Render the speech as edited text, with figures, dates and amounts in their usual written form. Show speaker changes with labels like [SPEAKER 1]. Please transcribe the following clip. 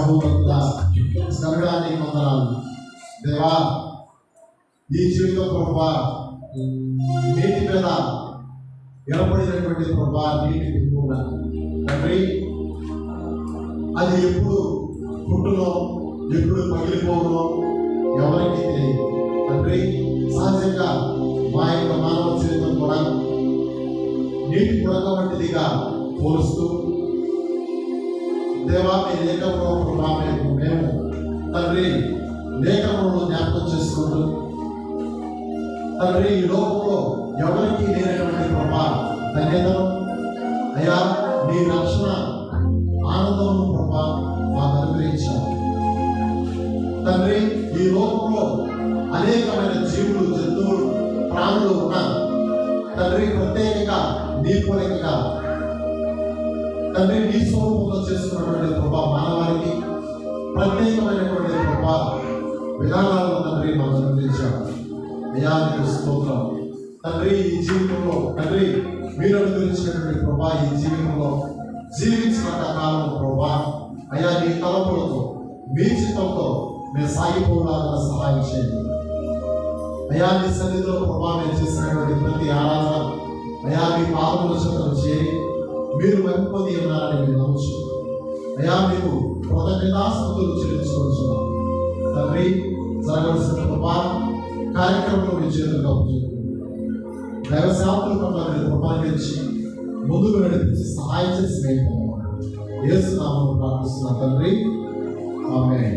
[SPEAKER 1] మహోన్నతుడా కరుణానికి వందనాలు దేవా. ఈ జీవితం ప్రభా నీటి మీద ఏర్పడినటువంటి ప్రభా నీటి బిందువున తండ్రి, అది ఎప్పుడు పుట్టునో ఎప్పుడు పగిలిపోవునో ఎవరికి తెలియదు తండ్రి. సహజంగా మా యొక్క మానవ జీవితం కూడా నీటి బుడగ వంటిదిగా పోలుస్తూ దేవా మీ లేఖంలో ప్రభా మేము తండ్రి లేఖనంలో జ్ఞాపకం చేసుకుంటూ తండ్రి ఈ లోకంలో ఎవరికి లేనటువంటి ప్రభా ధన్యతను అయ్యా నీ రక్షణ ఆనందం ప్రభా మాకు అనుగ్రహించావు తండ్రి. ఈ లోకంలో అనేకమైన జీవులు జంతువులు ప్రాణులు ఉన్నారు తండ్రి. ప్రత్యేకంగా నీ పోలికగా తండ్రి నీ స్వరూపంలో చేసుకున్నటువంటి ప్రభా మానవానికి ప్రత్యేకమైనటువంటి ప్రభా విధానాలను తండ్రి మాకు అనుగ్రహించావు అయ్యా. నీకు స్తోత్రం తండ్రి. ఈ జీవితంలో తండ్రి మీరు అనుగ్రహించినటువంటి ప్రభా ఈ జీవితంలో జీవించినంత కాలం ప్రభా అయ్యా నీ తలపులతో మీ చిత్తంతో మేము సాగిపోవడానికి సహాయం చేయండి అయ్యా. నీ సన్నిధిలో ప్రభా మేము చేసినటువంటి ప్రతి ఆరాధన అయ్యా మీ పాదముల చెంతను చేరి మీరు వెంపొంది ఉన్నారని మేము నమ్ముచు అయ్యా మీకు కృతజ్ఞతాస్తుతులు చెల్లించుకుంటున్నాం తండ్రి. జరగవలసిన ప్రభా కార్యక్రమంలో మీ చేతులుగా దైవశాస్త్రుల పట్ల కృపణించి ముందుకు నడిపించి సహాయం చేసి మేము యేసు నామములో ప్రార్థిస్తున్నాం తండ్రి. ఆమేన్.